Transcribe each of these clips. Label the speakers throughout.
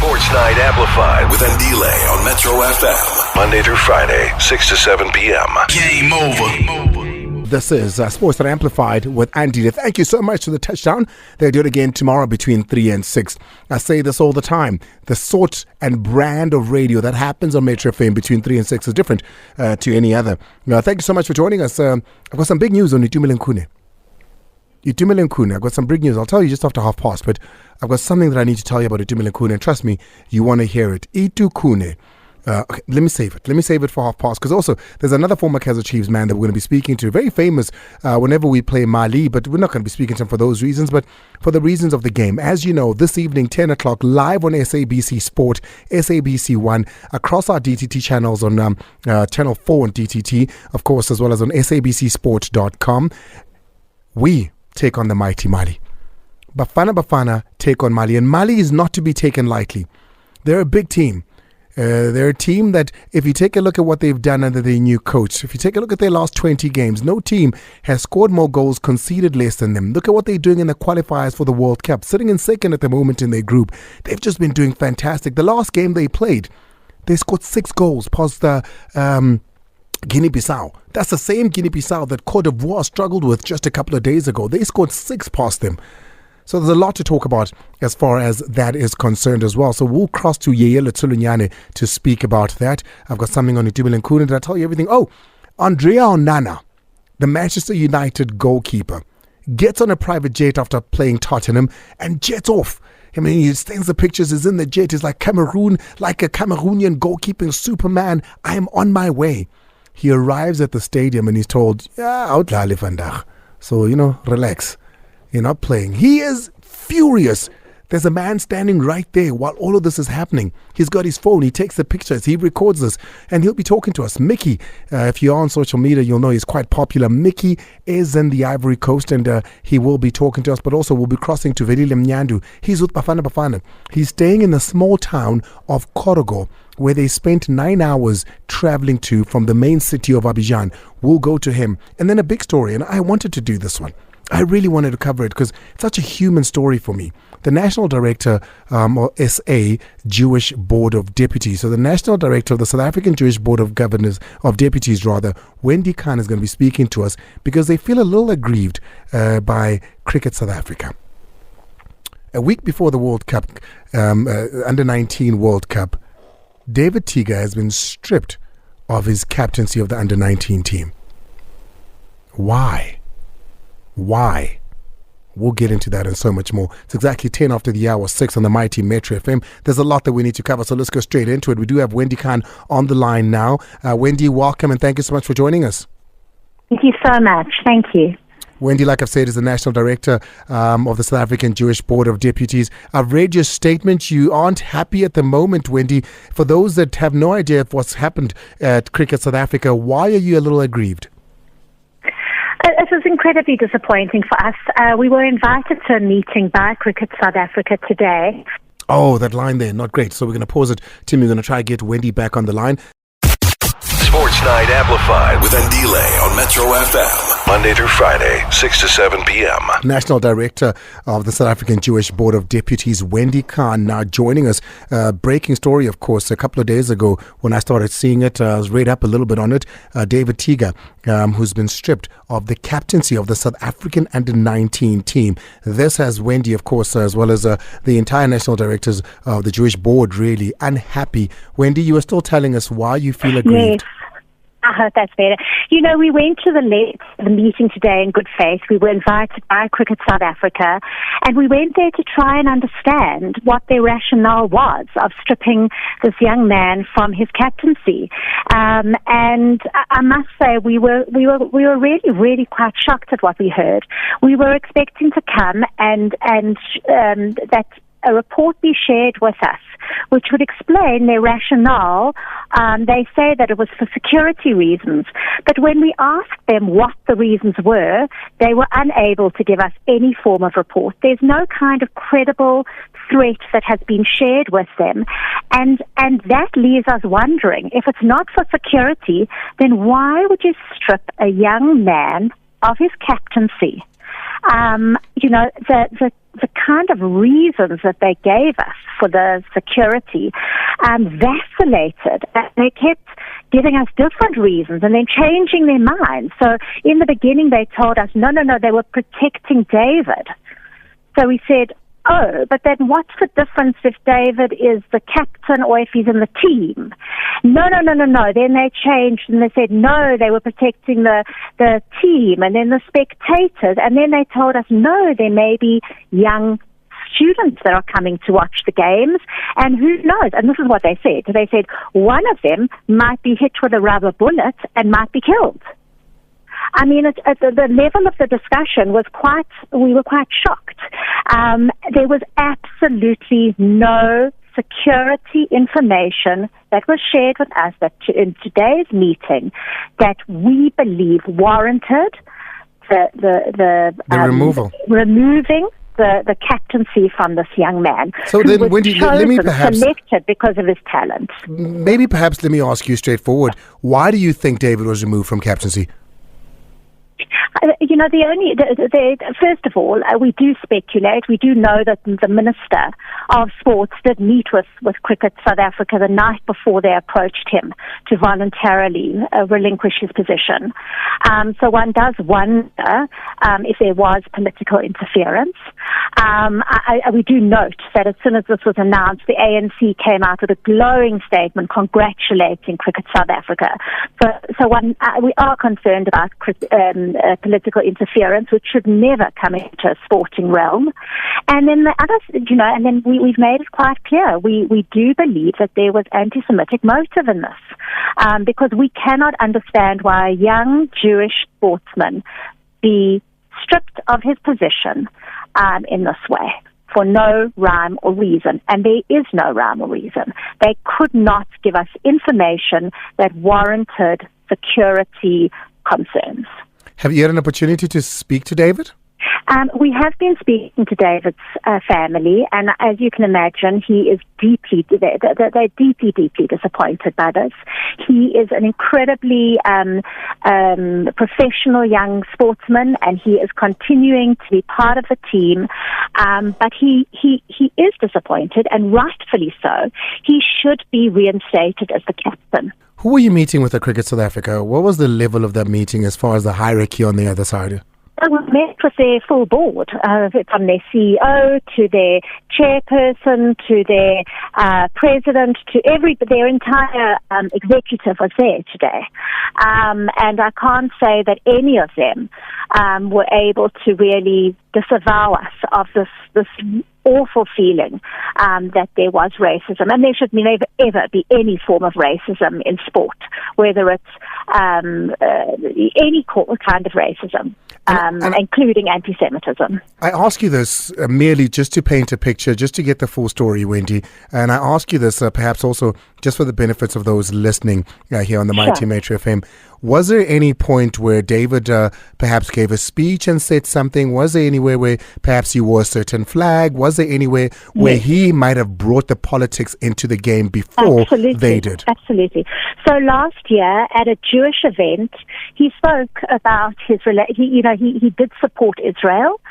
Speaker 1: Sports Night Amplified with Andile on Metro FM. Monday through Friday, 6 to 7 p.m. Game over.
Speaker 2: This is Sports Night Amplified with Andile. Thank you so much for the touchdown. They'll do it again tomorrow between 3 and 6. I say this all the time. The sort and brand of radio that happens on Metro FM between 3 and 6 is different to any other. Thank you so much for joining us. I've got some big news on Ncube. I've got some big news. I'll tell you just after past, but I've got something that I need to tell you about Ncube, and trust me, you want to hear it. Itukune. Okay, let me save it. Let me save it for past, because also there's another former Kaizer Chiefs man that we're going to be speaking to, very famous whenever we play Mali, but we're not going to be speaking to him for those reasons, but for the reasons of the game. As you know, this evening, 10 o'clock, live on SABC Sport, SABC 1, across our DTT channels on Channel 4 on DTT, of course, as well as on sabcsport.com. We take on the mighty Mali. Bafana take on Mali, and Mali is not to be taken lightly. They're a big team. They're a team that, if you take a look at what they've done under their new coach, if you take a look at their last 20 games, no team has scored more goals, conceded less than them. Look at what they're doing in the qualifiers for the World Cup, sitting in second at the moment in their group. They've just been doing fantastic. The last game they played, they scored 6 goals past the Guinea-Bissau. That's the same Guinea-Bissau that Cote d'Ivoire struggled with just a couple of days ago. They scored 6 past them. So there's a lot to talk about as far as that is concerned as well. So we'll cross to Yeyele Tsulunyane to speak about that. I've got something on Ncube and Kuna. Did I tell you everything? Oh, Andrea Onana, the Manchester United goalkeeper, gets on a private jet after playing Tottenham and jets off. I mean, he sends the pictures, is in the jet. He's like Cameroon, like a Cameroonian goalkeeping Superman. I am on my way. He arrives at the stadium and he's told, outlale vandag. So, relax. You're not playing. He is furious. There's a man standing right there while all of this is happening. He's got his phone. He takes the pictures. He records this. And he'll be talking to us. Mickey, if you're on social media, you'll know he's quite popular. Mickey is in the Ivory Coast, and he will be talking to us. But also we'll be crossing to Velile Mnyandu. He's with Bafana. He's staying in the small town of Korogo, where they spent 9 hours traveling to from the main city of Abidjan. We'll go to him. And then a big story. And I wanted to do this one. I really wanted to cover it because it's such a human story for me. The National Director or SA Jewish Board of Deputies, so the National Director of the South African Jewish Board of Deputies, Wendy Kahn, is going to be speaking to us because they feel a little aggrieved by Cricket South Africa. A week before the World Cup, Under-19 World Cup, David Teeger has been stripped of his captaincy of the Under-19 team. Why? We'll get into that and so much more. It's exactly 10 after the hour, 6 on the mighty Metro FM. There's a lot that we need to cover, so let's go straight into it. We do have Wendy Kahn on the line now. Wendy, welcome, and thank you so much for joining us.
Speaker 3: Thank you so much. Thank you.
Speaker 2: Wendy, like I've said, is the National Director of the South African Jewish Board of Deputies. I've read your statement. You aren't happy at the moment, Wendy. For those that have no idea of what's happened at Cricket South Africa, why are you a little aggrieved?
Speaker 3: It was incredibly disappointing for us. We were invited to a meeting by Cricket South Africa today.
Speaker 2: Oh, that line there, not great. So we're going to pause it. Tim, we're going to try to get Wendy back on the line.
Speaker 1: Sports Night Amplified with Andile on Metro FM. Monday through Friday, 6 to 7 p.m.
Speaker 2: National Director of the South African Jewish Board of Deputies, Wendy Kahn, now joining us. Breaking story, of course, a couple of days ago when I started seeing it, I was read up a little bit on it. David Teeger, who's been stripped of the captaincy of the South African Under-19 team. This has Wendy, of course, as well as the entire National Directors of the Jewish Board, really unhappy. Wendy, you were still telling us why you feel aggrieved.
Speaker 3: Yes. I hope that's better. We went to the meeting today in good faith. We were invited by Cricket South Africa, and we went there to try and understand what their rationale was of stripping this young man from his captaincy. And I must say, we were really, really quite shocked at what we heard. We were expecting to come and that a report be shared with us, which would explain their rationale. They say that it was for security reasons. But when we asked them what the reasons were, they were unable to give us any form of report. There's no kind of credible threat that has been shared with them. And that leaves us wondering, if it's not for security, then why would you strip a young man of his captaincy? the kind of reasons that they gave us for the security vacillated. They kept giving us different reasons and then changing their minds. So in the beginning, they told us, no, they were protecting David. So we said, oh, but then what's the difference if David is the captain or if he's in the team? No. Then they changed and they said, no, they were protecting the team and then the spectators. And then they told us, no, there may be young students that are coming to watch the games, and who knows? And this is what they said. They said one of them might be hit with a rubber bullet and might be killed. I mean, the level of the discussion was we were quite shocked. There was absolutely no security information that was shared with us in today's meeting that we believe warranted the
Speaker 2: removal.
Speaker 3: Removing the captaincy from this young man.
Speaker 2: So then, Wendy, let me perhaps
Speaker 3: selected because of his talent.
Speaker 2: Maybe perhaps let me ask you straightforward. Why do you think David was removed from captaincy?
Speaker 3: First of all, we do speculate. We do know that the Minister of Sports did meet with Cricket South Africa the night before they approached him to voluntarily relinquish his position. So one does wonder if there was political interference. We do note that as soon as this was announced, the ANC came out with a glowing statement congratulating Cricket South Africa. So we are concerned about political interference, which should never come into a sporting realm. And then the others, we've made it quite clear. We do believe that there was anti-Semitic motive in this, because we cannot understand why a young Jewish sportsman be stripped of his position in this way for no rhyme or reason. And there is no rhyme or reason. They could not give us information that warranted security concerns.
Speaker 2: Have you had an opportunity to speak to David?
Speaker 3: We have been speaking to David's family, and as you can imagine, he is they're deeply disappointed by this. He is an incredibly professional young sportsman, and he is continuing to be part of the team. But he is disappointed, and rightfully so. He should be reinstated as the captain.
Speaker 2: Who were you meeting with at Cricket South Africa? What was the level of that meeting as far as the hierarchy on the other side?
Speaker 3: We met with their full board, from their CEO to their chairperson to their president to their entire executive was there today. And I can't say that any of them were able to really disavow us of this awful feeling that there was racism, and there should never ever be any form of racism in sport, whether it's any kind of racism, including anti-Semitism.
Speaker 2: I ask you this merely just to paint a picture, just to get the full story, Wendy, and I ask you this perhaps also just for the benefits of those listening here on the Mighty Metro FM. Was there any point where David perhaps gave a speech and said something? Was there anywhere where perhaps he wore a certain flag? Was there anywhere where he might have brought the politics into the game before they did?
Speaker 3: Absolutely. So last year at a Jewish event, he spoke about he did support Israel,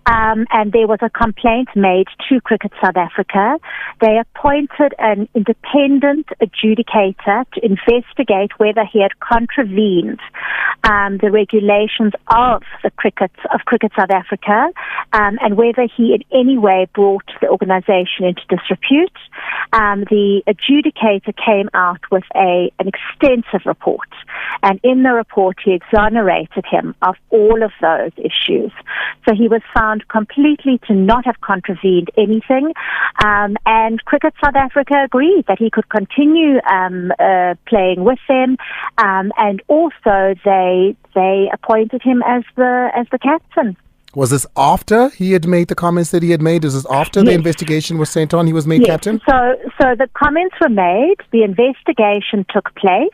Speaker 3: and there was a complaint made to Cricket South Africa. They appointed an independent adjudicator to investigate whether he had contravened the regulations of Cricket South Africa, and whether he in any way brought the organisation into disrepute. The adjudicator came out with an extensive report, and in the report he exonerated him of all of those issues. So he was found completely to not have contravened anything, and Cricket South Africa agreed that he could continue playing with them, and also they appointed him as the captain.
Speaker 2: Was this after he had made the comments that he had made? Is this after the investigation was sent on, he was made captain?
Speaker 3: So the comments were made, the investigation took place,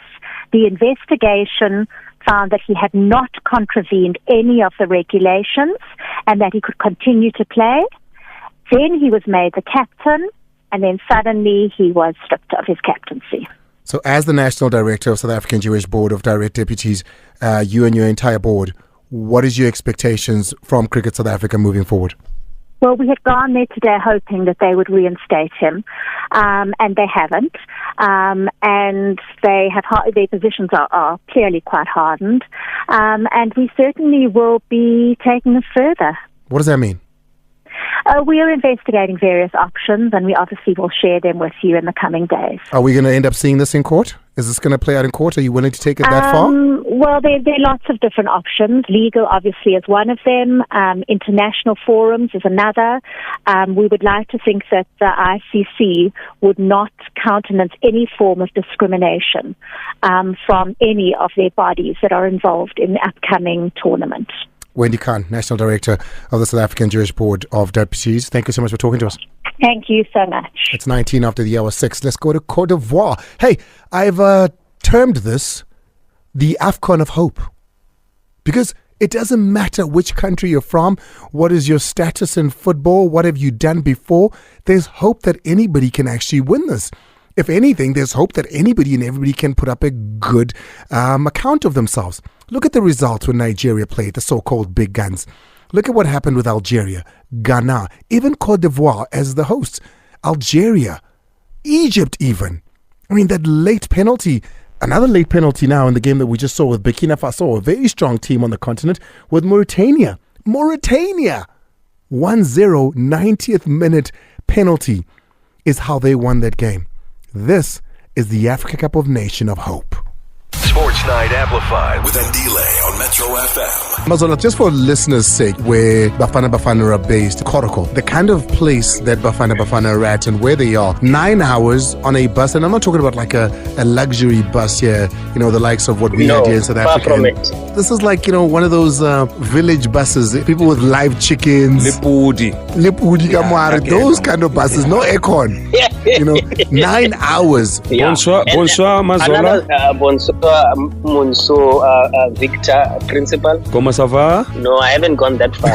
Speaker 3: the investigation found that he had not contravened any of the regulations and that he could continue to play. Then he was made the captain, and then suddenly he was stripped of his captaincy.
Speaker 2: So as the National Director of South African Jewish Board of Direct Deputies, you and your entire board, what is your expectations from Cricket South Africa moving forward?
Speaker 3: Well, we had gone there today hoping that they would reinstate him, and they haven't. And they have their positions are clearly quite hardened, and we certainly will be taking this further.
Speaker 2: What does that mean?
Speaker 3: We are investigating various options, and we obviously will share them with you in the coming days.
Speaker 2: Are we going to end up seeing this in court? Is this going to play out in court? Are you willing to take it that far?
Speaker 3: Well, there are lots of different options. Legal, obviously, is one of them. International forums is another. We would like to think that the ICC would not countenance any form of discrimination from any of their bodies that are involved in the upcoming tournament.
Speaker 2: Wendy Kahn, National Director of the South African Jewish Board of Deputies. Thank you so much for talking to us.
Speaker 3: Thank you so much.
Speaker 2: It's 19 after the hour 6. Let's go to Cote d'Ivoire. Hey, I've termed this the AFCON of hope. Because it doesn't matter which country you're from, what is your status in football, what have you done before, there's hope that anybody can actually win this. If anything, there's hope that anybody and everybody can put up a good account of themselves. Look at the results when Nigeria played, the so-called big guns. Look at what happened with Algeria, Ghana, even Cote d'Ivoire as the hosts. Algeria, Egypt even. I mean, that late penalty, another late penalty now in the game that we just saw with Burkina Faso, a very strong team on the continent, with Mauritania. 1-0, 90th minute penalty is how they won that game. This is the Africa Cup of Nation of Hope.
Speaker 1: Sports Night Amplified with Andile on Metro FM.
Speaker 2: Mazola, just for listeners' sake, where Bafana Bafana are based, Koroko, the kind of place that Bafana Bafana are at and where they are, 9 hours on a bus, and I'm not talking about like a luxury bus here, you know, the likes of what we had here in South Africa.
Speaker 4: Far from it.
Speaker 2: This is like, you know, one of those village buses, people with live chickens.
Speaker 5: Lipudi,
Speaker 2: Kamwari, those kind of buses, no aircon. You know, 9 hours.
Speaker 4: Yeah.
Speaker 5: Bonsoir, Mazola.
Speaker 4: Bonsoir, Monso, Victor, principal.
Speaker 5: Comment ça va?
Speaker 4: No, I haven't gone that far.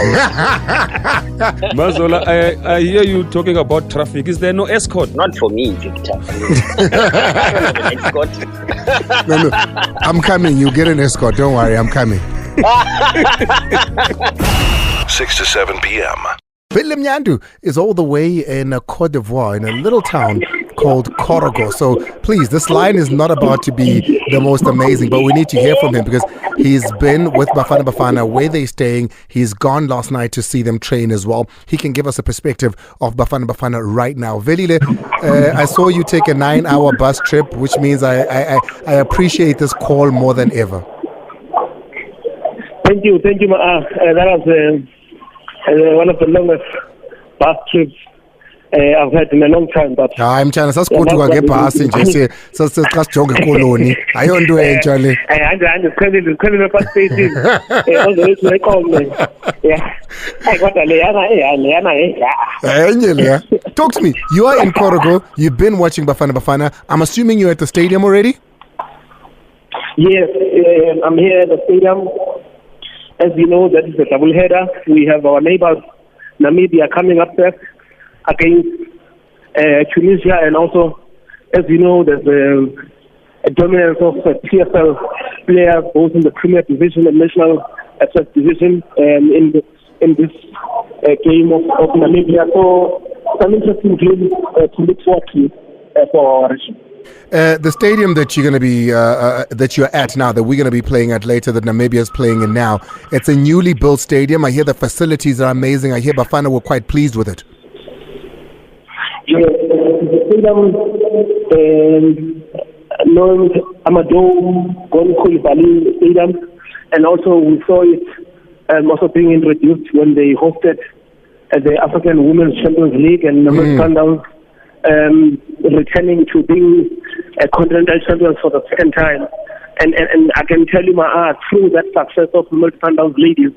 Speaker 5: Mazola, I hear you talking about traffic. Is there no escort?
Speaker 4: Not for me, Victor. I don't have an escort.
Speaker 2: No, I'm coming. You get an escort. Don't worry, I'm coming.
Speaker 1: 6 to 7 p.m.
Speaker 2: Willem Nyandu is all the way in Cote d'Ivoire, in a little town called Korogo. So please, this line is not about to be the most amazing, but we need to hear from him because he's been with Bafana Bafana where they're staying. He's gone last night to see them train as well. He can give us a perspective of Bafana Bafana right now. Velile, I saw you take a 9-hour bus trip, which means I appreciate this call more than ever.
Speaker 6: Thank you. That was one of the longest bus trips I've had in a long time. But
Speaker 2: I'm trying to go to get past and just say, so jonge koloni. I don't do it, Charlie.
Speaker 6: I'm the bus station. All the way to the corner. Yeah. I got a
Speaker 2: Talk to me. You are in Korogo. You've been watching Bafana Bafana. I'm assuming you're at the stadium already?
Speaker 6: Yes, I'm here at the stadium. As you know, that is a double header. We have our neighbors, Namibia, coming up there against Tunisia, and also, as you know, there's a dominance of PSL players both in the Premier Division and National First Division in this game of Namibia. So, some interesting game to look forward to for our region.
Speaker 2: The stadium that you're going to be that you're at now, that we're going to be playing at later, that Namibia is playing in now, it's a newly built stadium. I hear the facilities are amazing. I hear Bafana were quite pleased with it.
Speaker 6: Yes, the stadium known Amadou Gonkou Stadium, and also we saw it also being introduced when they hosted the African Women's Champions League, and Sundowns returning to being a continental champions for the second time. And I can tell you, through that success of Sundowns ladies,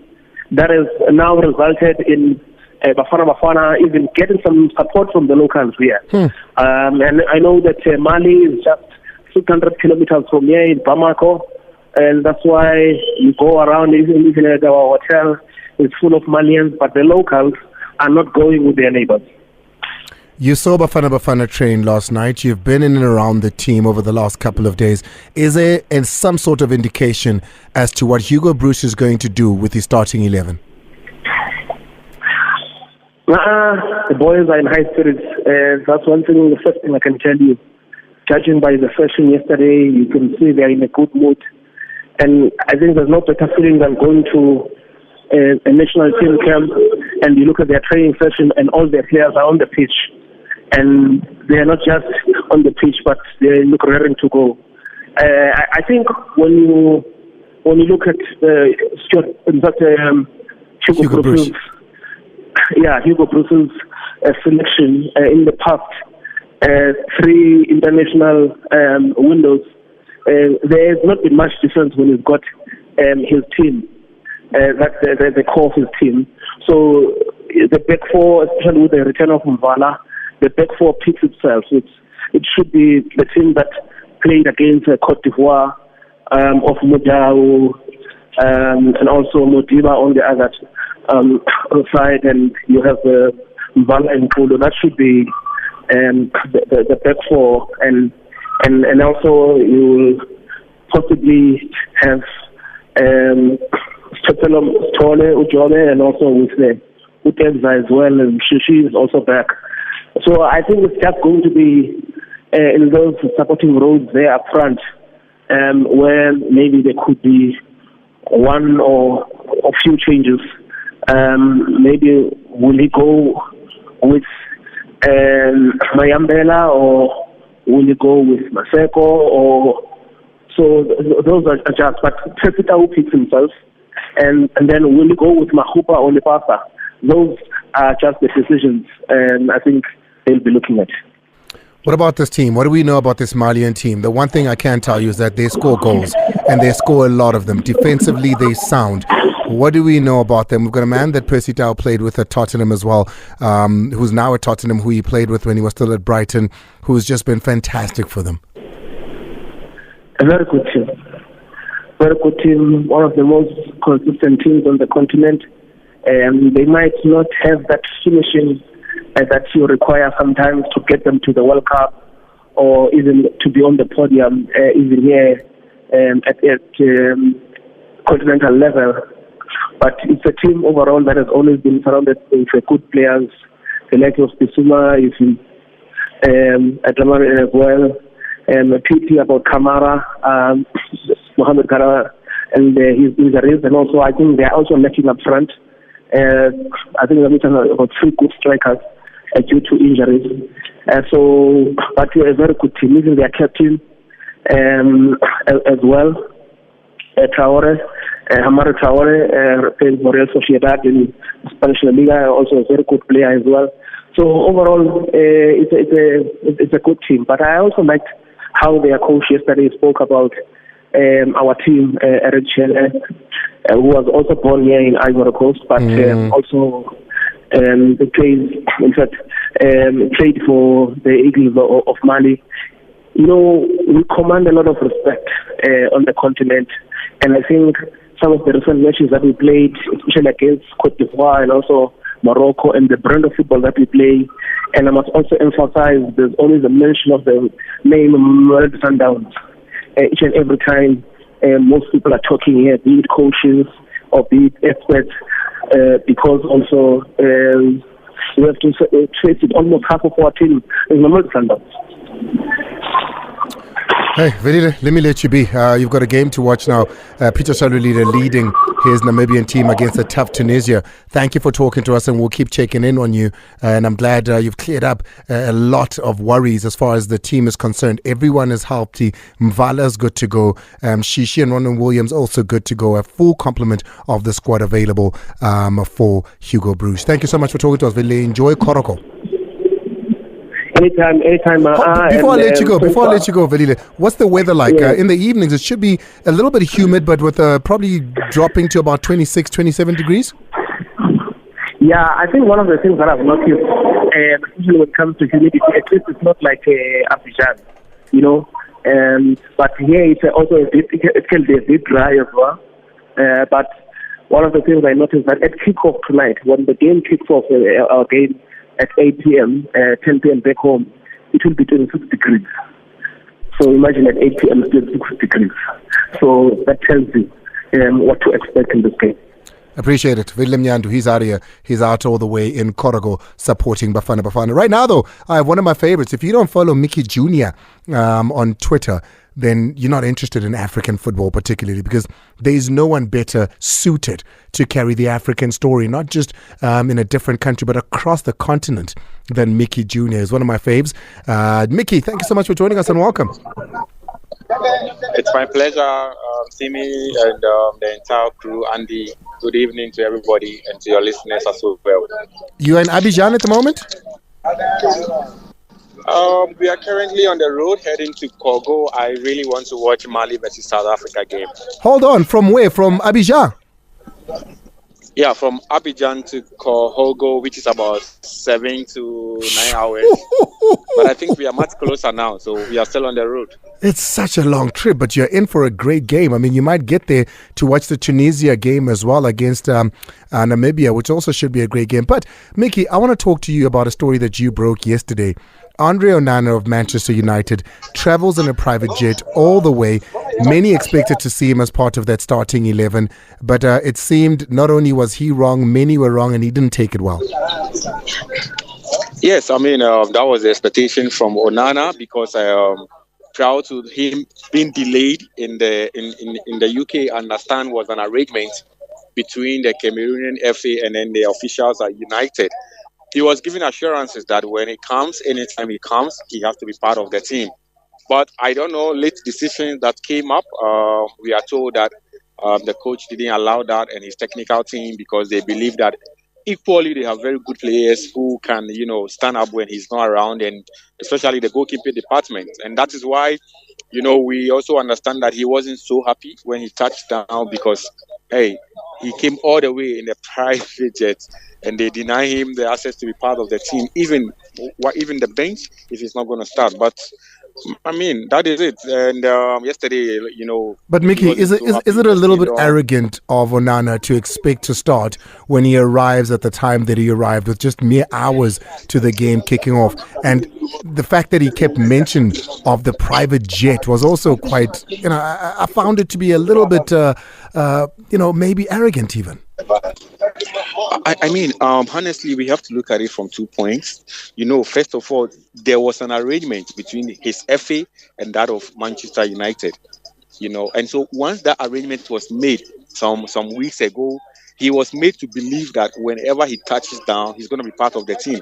Speaker 6: that has now resulted in Bafana even getting some support from the locals here. And I know that Mali is just 600 kilometers from here in Bamako, and that's why you go around, even at our hotel, it's full of Malians, but the locals are not going with their neighbors.
Speaker 2: You saw Bafana Bafana train last night. You've been in and around the team over the last couple of days. Is there some sort of indication as to what Hugo Bruce is going to do with his starting 11?
Speaker 6: The boys are in high spirits. That's one thing, the first thing I can tell you. Judging by the session yesterday, you can see they're in a good mood. And I think there's no better feeling than going to a national team camp and you look at their training session and all their players are on the pitch. And they are not just on the pitch, but they look raring to go. I think when you look at Hugo Bruce. Yeah, Hugo Bruce's selection in the past 3 international windows. There has not been much difference when he's got his team. That's the core of his team. So the back four, especially with the return of Mvala, the back four picks itself. It should be the team that played against Cote d'Ivoire of Modao and also Modiba on the other side, and you have Mvala and Kulu. That should be the back four, and also you will possibly have Stole, Ujobe, and also with Utemza as well, and Shishi is also back. So I think it's just going to be in those supporting roles there up front, where maybe there could be one or a few changes. Maybe will he go with Mayambela, or will he go with Maseko, or so those are just, but Trepita who picks himself, and then will he go with Mahupa or Lepasa? Those are just the decisions, and I think they'll be looking at.
Speaker 2: What about this team? What do we know about this Malian team? The one thing I can tell you is that they score goals, and they score a lot of them. Defensively, they sound. What do we know about them? We've got a man that Percy Tau played with at Tottenham as well, who's now at Tottenham, who he played with when he was still at Brighton, who's just been fantastic for them.
Speaker 6: A very good team. Very good team, one of the most consistent teams on the continent. They might not have that finishing that you require sometimes to get them to the World Cup or even to be on the podium, even here at continental level. But it's a team overall that has always been surrounded with good players. The like of Bissouma is at Lamar as well. PT about Kamara, Mohamed Kamara, and his injuries. And also, I think they're also lacking up front. I think they're missing about 3 good strikers due to injuries. But we're a very good team. Even their captain as well, Traore, Hamara Traore, playing for Real Sociedad in Spanish La Liga, also a very good player as well. So overall, it's a good team. But I also liked how their coach yesterday spoke about our team, Eric Chelle, who was also born here in Ivory Coast, but also played for the Eagles of Mali. You know, we command a lot of respect on the continent, and I think some of the recent matches that we played, especially against Cote d'Ivoire and also Morocco, and the brand of football that we play, and I must also emphasize there's always a mention of the name Red Sundowns. Each and every time most people are talking here, be it coaches or be it experts, because also we have to trace it, almost half of our team is Red Sundowns.
Speaker 2: Hey, Velile, let me let you be. You've got a game to watch now. Peter Shalulile leading his Namibian team against a tough Tunisia. Thank you for talking to us, and we'll keep checking in on you. And I'm glad you've cleared up a lot of worries as far as the team is concerned. Everyone is healthy. Mvala's good to go. Shishi and Ronan Williams also good to go. A full complement of the squad available for Hugo Bruce. Thank you so much for talking to us, Velile. Enjoy Koroko.
Speaker 6: Anytime.
Speaker 2: Before I let you go, Velile, what's the weather like? In the evenings, it should be a little bit humid, but with probably dropping to about 26, 27 degrees?
Speaker 6: Yeah, I think one of the things that I've noticed, especially when it comes to humidity, at least it's not like Abidjan, you know. But here it's also it can be a bit dry as well. But one of the things I noticed that at kickoff tonight, when the game kicks off, our game at 8 p.m., 10 p.m. back home, it will be 26 degrees. So imagine at 8 p.m. it's 26 degrees. So that tells you what to expect in this game.
Speaker 2: Appreciate it. Willem Nyandu, he's out here. He's out all the way in Korogo supporting Bafana Bafana. Right now, though, I have one of my favorites. If you don't follow Mickey Jr. On Twitter, then you're not interested in African football particularly, because there's no one better suited to carry the African story, not just in a different country, but across the continent than Mickey Jr. is one of my faves. Mickey, thank you so much for joining us and welcome.
Speaker 7: It's my pleasure, Simi and the entire crew. Andy, good evening to everybody and to your listeners as well.
Speaker 2: You're in Abidjan at the moment?
Speaker 7: We are currently on the road heading to Kogo. I really want to watch Mali versus South Africa game.
Speaker 2: Hold on, from where? From Abidjan?
Speaker 7: Yeah, from Abidjan to Kogo, which is about 7 to 9 hours. But I think we are much closer now, so we are still on the road.
Speaker 2: It's such a long trip, but you're in for a great game. I mean, you might get there to watch the Tunisia game as well against Namibia, which also should be a great game. But, Mickey, I want to talk to you about a story that you broke yesterday. Andre Onana of Manchester United travels in a private jet all the way. Many expected to see him as part of that starting 11, but it seemed not only was he wrong, many were wrong, and he didn't take it well.
Speaker 7: Yes, I mean, that was the expectation from Onana, because prior to him being delayed in the UK, I understand was an arrangement between the Cameroonian FA and then the officials at United. He was given assurances that when it comes, anytime he comes, he has to be part of the team. But I don't know, late decisions that came up. We are told that the coach didn't allow that and his technical team, because they believe that equally they have very good players who can, stand up when he's not around, and especially the goalkeeping department. And that is why, we also understand that he wasn't so happy when he touched down, because, hey, he came all the way in the private jet, and they deny him the access to be part of the team, even the bench, if he's not going to start. But I mean, that is it. And yesterday,
Speaker 2: But Mickey, is it a little bit arrogant of Onana to expect to start when he arrives at the time that he arrived, with just mere hours to the game kicking off? And the fact that he kept mention of the private jet was also quite, I found it to be a little bit, maybe arrogant even.
Speaker 7: I mean, honestly, we have to look at it from 2 points. First of all, there was an arrangement between his FA and that of Manchester United. And so once that arrangement was made some weeks ago, he was made to believe that whenever he touches down, he's going to be part of the team.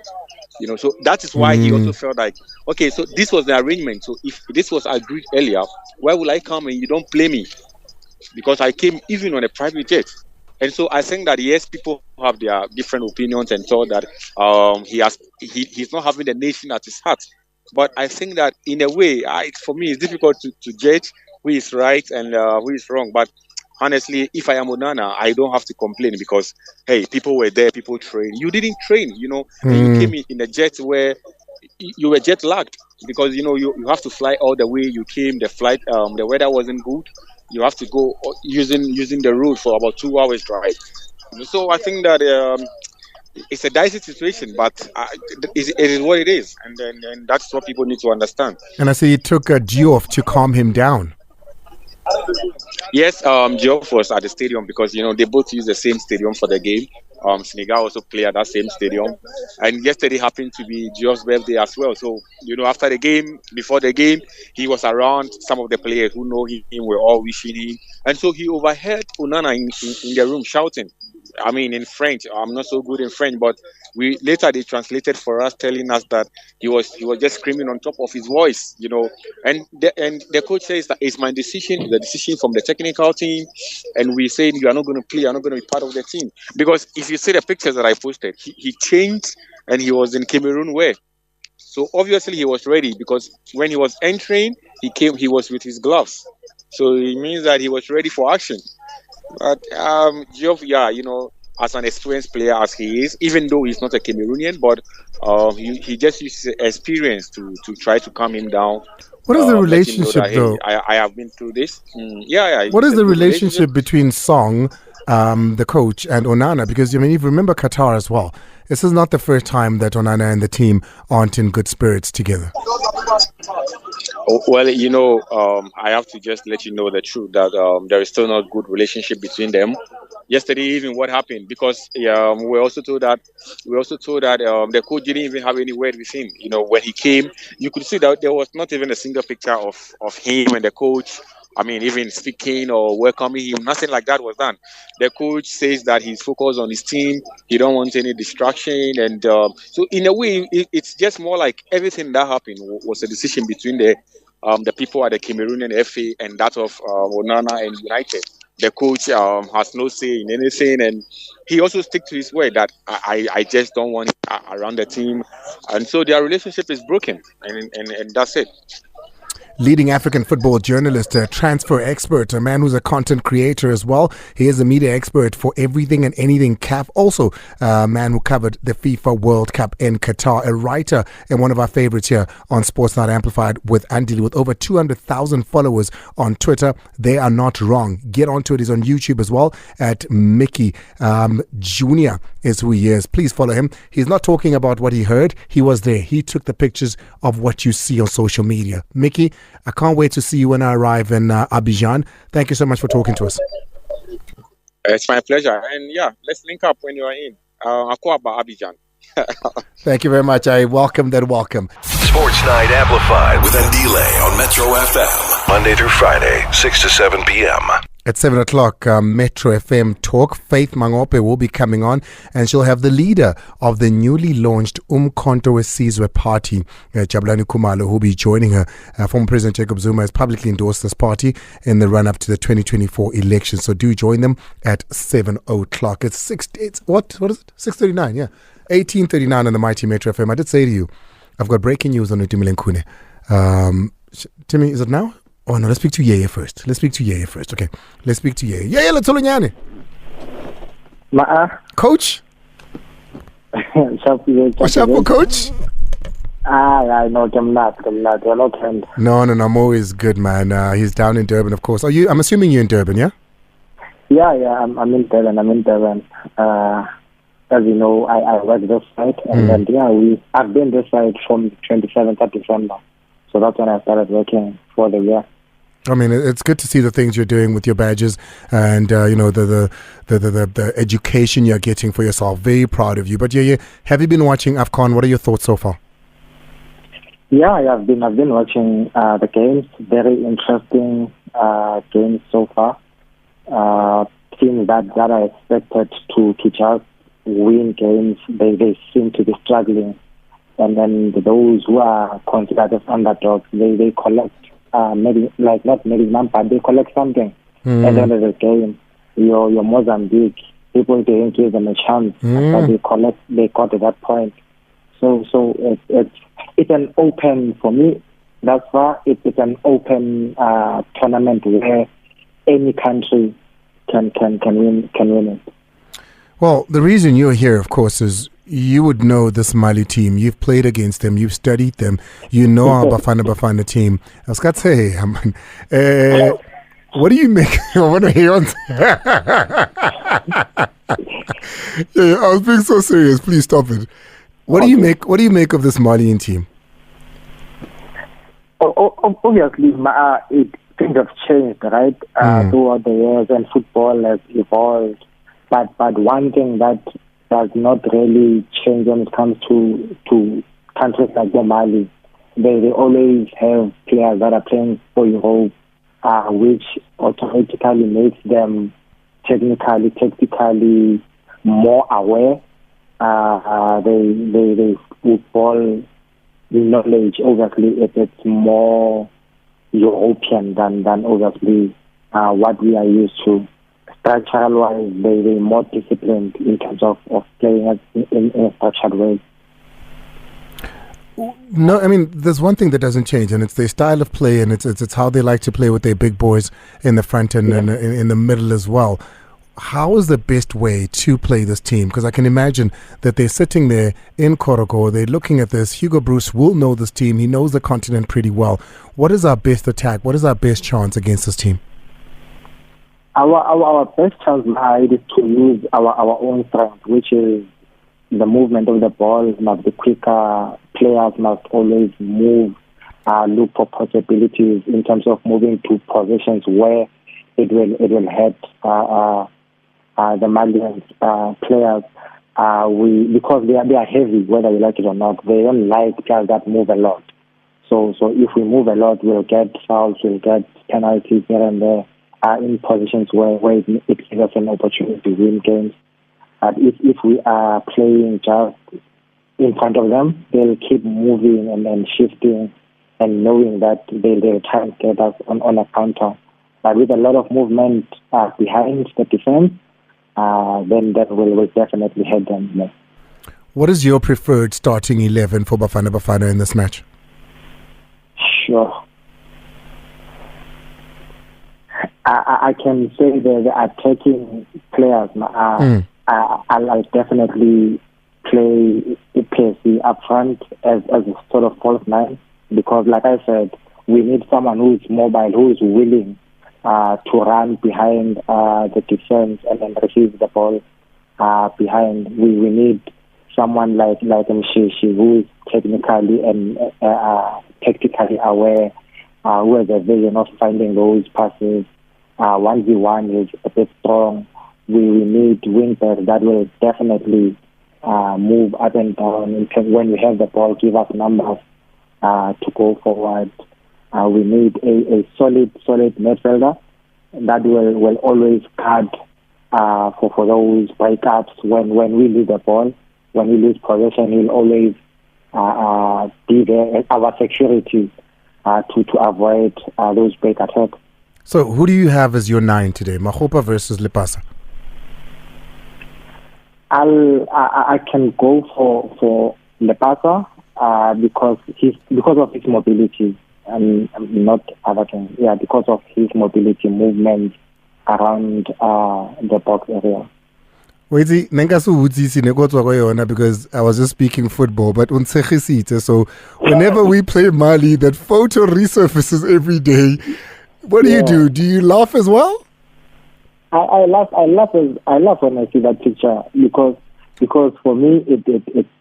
Speaker 7: So that is why he also felt like, okay, so this was the arrangement. So if this was agreed earlier, why will I come and you don't play me? Because I came even on a private jet. And so I think that, yes, people have their different opinions and thought that he's not having the nation at his heart. But I think that in a way, for me, it's difficult to judge who is right and who is wrong. But honestly, if I am Onana, I don't have to complain, because, hey, people were there, people trained. You didn't train, and you came in a jet where you were jet lagged, because, you have to fly all the way. You came, the flight, the weather wasn't good. You have to go using the road for about 2 hours drive. So I think that it's a dicey situation, but it is what it is, and that's what people need to understand.
Speaker 2: And I see it took Diouf to calm him down.
Speaker 7: Yes, Diouf was at the stadium, because they both use the same stadium for the game. Senegal also play at that same stadium, and yesterday happened to be Diouf's birthday as well. So after the game, before the game, he was around. Some of the players who know him were all wishing him, and so he overheard Onana in the room shouting. I mean, in French. I'm not so good in French, but they translated for us, telling us that he was just screaming on top of his voice, And the coach says that it's my decision, the decision from the technical team, and we said you are not going to play, you are not going to be part of the team, because if you see the pictures that I posted, he changed and he was in Cameroon wear. So obviously he was ready, because when he was entering, he was with his gloves, so it means that he was ready for action. But Diouf, as an experienced player as he is, even though he's not a Cameroonian, but he just uses his experience to try to calm him down.
Speaker 2: What is the relationship, though?
Speaker 7: I have been through this.
Speaker 2: What is the relationship between Song, the coach, and Onana? Because, if you remember Qatar as well, this is not the first time that Onana and the team aren't in good spirits together.
Speaker 7: Oh, well, I have to just let you know the truth that there is still not good relationship between them. Yesterday, even what happened because we also told that the coach didn't even have any word with him. When he came, you could see that there was not even a single picture of him and the coach. I mean, even speaking or welcoming him, nothing like that was done. The coach says that he's focused on his team. He don't want any distraction, and so in a way, it's just more like everything that happened was a decision between the people at the Cameroonian FA and that of Onana and United. The coach has no say in anything, and he also stick to his word that I just don't want it around the team, and so their relationship is broken, and that's it.
Speaker 2: Leading African football journalist, a transfer expert, a man who's a content creator as well. He is a media expert for everything and anything CAF. Also, a man who covered the FIFA World Cup in Qatar. A writer and one of our favorites here on Sports Night Amplified with Andile, with over 200,000 followers on Twitter. They are not wrong. Get onto it. He's on YouTube as well at Mickey Jr. is who he is. Please follow him. He's not talking about what he heard. He was there. He took the pictures of what you see on social media. Mickey, I can't wait to see you when I arrive in Abidjan. Thank you so much for talking to us.
Speaker 7: It's my pleasure. And yeah, let's link up when you are in Akwaba, Abidjan.
Speaker 2: Thank you very much. I welcome that welcome.
Speaker 1: Sports Night Amplified with Andile on Metro FM. Monday through Friday, 6 to 7 p.m.
Speaker 2: At 7 o'clock, Metro FM Talk, Faith Mangope will be coming on, and she'll have the leader of the newly launched Umkhonto Wesizwe Party, Jabulani Khumalo, who will be joining her. Former President Jacob Zuma has publicly endorsed this party in the run-up to the 2024 election. So do join them at 7 o'clock. It's what is it? 6:39, yeah. 18:39 on the mighty Metro FM. I did say to you, I've got breaking news on Utumile Nkune. Timmy, is it now? Oh no, let's speak to Yeye first. Okay, let's speak to Yeye. Yeye, let's tell you. Coach? What's up, coach?
Speaker 8: I know I'm not. You're not.
Speaker 2: No, I'm always good, man. He's down in Durban, of course. I'm assuming you're in Durban, yeah?
Speaker 8: Yeah, I'm in Durban. As you know, I work this side, and then I've been this side from 27th of December. So that's when I started working for the year.
Speaker 2: I mean, it's good to see the things you're doing with your badges and, the education you're getting for yourself. Very proud of you. But yeah, have you been watching AFCON? What are your thoughts so far?
Speaker 8: Yeah, I've been watching the games. Very interesting games so far. Teams that are expected to just win games, they seem to be struggling. And then those who are considered as underdogs, they collect not minimum, but they collect something. At the end of the game, your Mozambique, people didn't give them a chance, but they got to that point. So it's an open, for me, that's why it's an open tournament where any country can win it.
Speaker 2: Well, the reason you're here, of course, is you would know this Mali team. You've played against them. You've studied them. You know our Bafana team. I was going to say, what do you make? I want to hear on. I was being so serious. Please stop it. What do you make? What do you make of this Malian team?
Speaker 8: Obviously, things have changed, right? Throughout the years, and football has evolved. But one thing that does not really change when it comes to countries like Mali, they always have players that are playing for Europe, which automatically makes them tactically more aware. They football knowledge, obviously, it's more European than obviously what we are used to. Structural-wise, they're more disciplined in terms of playing in a structured way.
Speaker 2: No, I mean, there's one thing that doesn't change, and it's their style of play, and it's how they like to play with their big boys in the front and in the middle as well. How is the best way to play this team? Because I can imagine that they're sitting there in Korogo, they're looking at this. Hugo Bruce will know this team. He knows the continent pretty well. What is our best attack? What is our best chance against this team?
Speaker 8: Our best chance now is to use our own strength, which is the movement of the ball must be quicker. Players must always move look for possibilities in terms of moving to positions where it will help the Malian players. Because they are heavy, whether you like it or not. They don't like players that move a lot. So if we move a lot, we'll get fouls, we'll get penalties here and there in positions where it gives us an opportunity to win games. But if we are playing just in front of them, they'll keep moving and shifting and knowing that they'll try and get us on a counter. But with a lot of movement behind the defense, then that will definitely help them. Yeah.
Speaker 2: What is your preferred starting 11 for Bafana Bafana in this match? Sure.
Speaker 8: I can say the attacking players I'll definitely play PSC up front as a sort of false nine, because like I said, we need someone who is mobile, who is willing to run behind the defense and then receive the ball behind. We need someone like Mshishi, who is technically and tactically aware, who has a vision of finding those passes. 1v1 is a bit strong. We need wingers that will definitely move up and down when we have the ball, give us numbers to go forward. We need a solid midfielder that will always guard for those breakups when we lose the ball. When we lose possession, he'll always be there as our security to avoid those break attacks.
Speaker 2: So who do you have as your 9 today? Mahopa versus Lepasa?
Speaker 8: I can go for Lepasa because of his mobility and not other things. Yeah, because of his mobility, movement around the box area.
Speaker 2: Because I was just speaking football, but so whenever we play Mali, that photo resurfaces every day. What do you do? Do you laugh as well?
Speaker 8: I laugh when I see that picture because for me it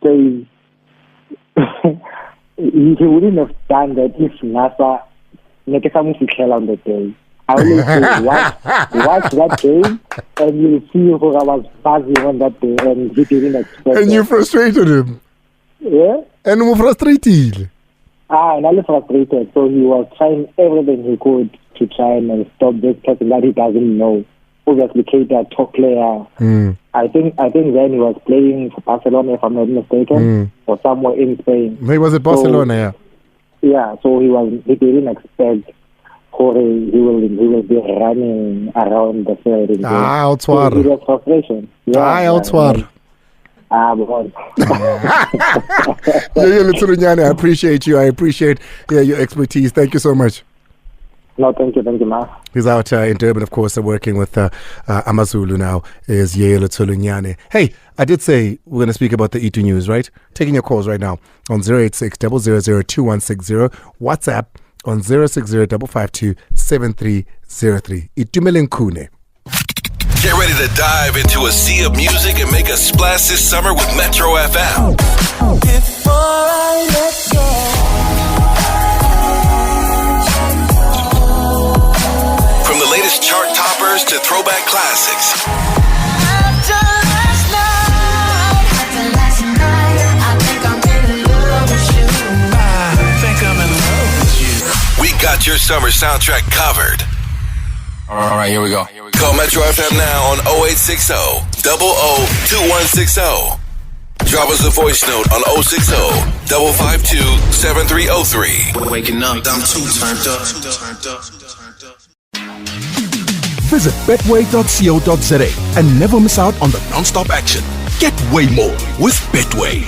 Speaker 8: says he wouldn't have done that if NASA make someone to kill on the day. I always say watch that game and you'll see who I was buzzing on that day and he didn't expect.
Speaker 2: And you frustrated him.
Speaker 8: Yeah.
Speaker 2: And you frustrated.
Speaker 8: And I was frustrated. So he was trying everything he could to try and stop this person that he doesn't know. Obviously, Keita, top player. I think then he was playing for Barcelona, if I'm not mistaken, or somewhere in Spain.
Speaker 2: He was at Barcelona, yeah.
Speaker 8: Yeah, so he didn't expect he will be running around the field. So it was frustration.
Speaker 2: I appreciate you. I appreciate your expertise. Thank you so much.
Speaker 8: No, thank you, Ma.
Speaker 2: He's out in Durban, of course, working with Amazulu now, is Yeyela Tulunyane. Hey, I did say we're going to speak about the E2 News, right? Taking your calls right now on 086-000-2160, WhatsApp on 060-552-7303. Itumele Nkune.
Speaker 1: Get ready to dive into a sea of music and make a splash this summer with Metro FM. Before I let go. From the latest chart toppers to throwback classics. After last night, I think I'm in love with you. We got your summer soundtrack covered.
Speaker 9: All right, here we go.
Speaker 1: Call Metro FM now on 0860 002160. Drop us a voice note on 060 552 7303.
Speaker 9: Waking up, I'm too turned up.
Speaker 10: Visit betway.co.za and never miss out on the non-stop action. Get way more with Betway.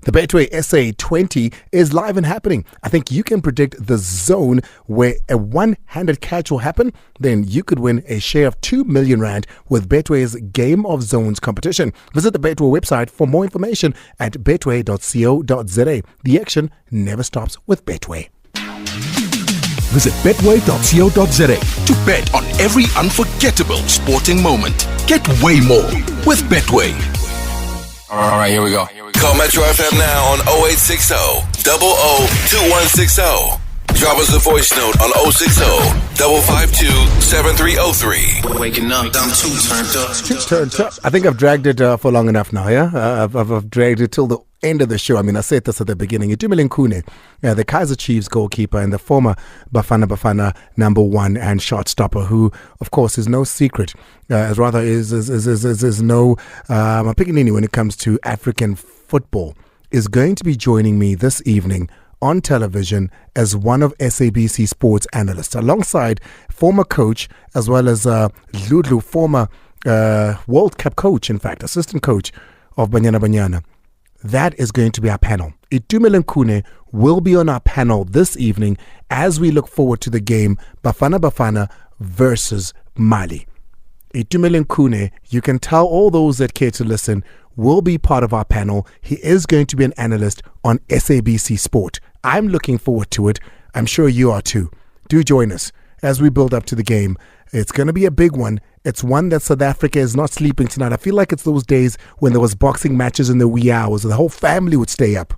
Speaker 2: The Betway SA20 is live and happening. I think you can predict the zone where a one-handed catch will happen. Then you could win a share of 2 million rand with Betway's Game of Zones competition. Visit the Betway website for more information at betway.co.za. The action never stops with Betway.
Speaker 10: Visit betway.co.za to bet on every unforgettable sporting moment. Get way more with Betway.
Speaker 9: All right, here we go.
Speaker 1: Call Metro FM now on 0860 002160. Drop us a voice note on 060 552 7303.
Speaker 9: Waking up, I'm too turned up.
Speaker 2: I think I've dragged it for long enough now, yeah? I've dragged it till the end of the show. I mean, I said this at the beginning. Andile Ncube, the Kaizer Chiefs goalkeeper and the former Bafana number one and shot stopper, who, of course, is no secret, as rather is no opinion when it comes to African football, is going to be joining me this evening on television as one of SABC Sports analysts, alongside former coach as well as Ludlu, former World Cup coach, in fact, assistant coach of Banyana Banyana. That is going to be our panel. Andile Ncube will be on our panel this evening as we look forward to the game Bafana versus Mali. Andile Ncube, you can tell all those that care to listen, will be part of our panel. He is going to be an analyst on SABC Sport. I'm looking forward to it. I'm sure you are too. Do join us as we build up to the game. It's going to be a big one. It's one that South Africa is not sleeping tonight. I feel like it's those days when there was boxing matches in the wee hours. The whole family would stay up.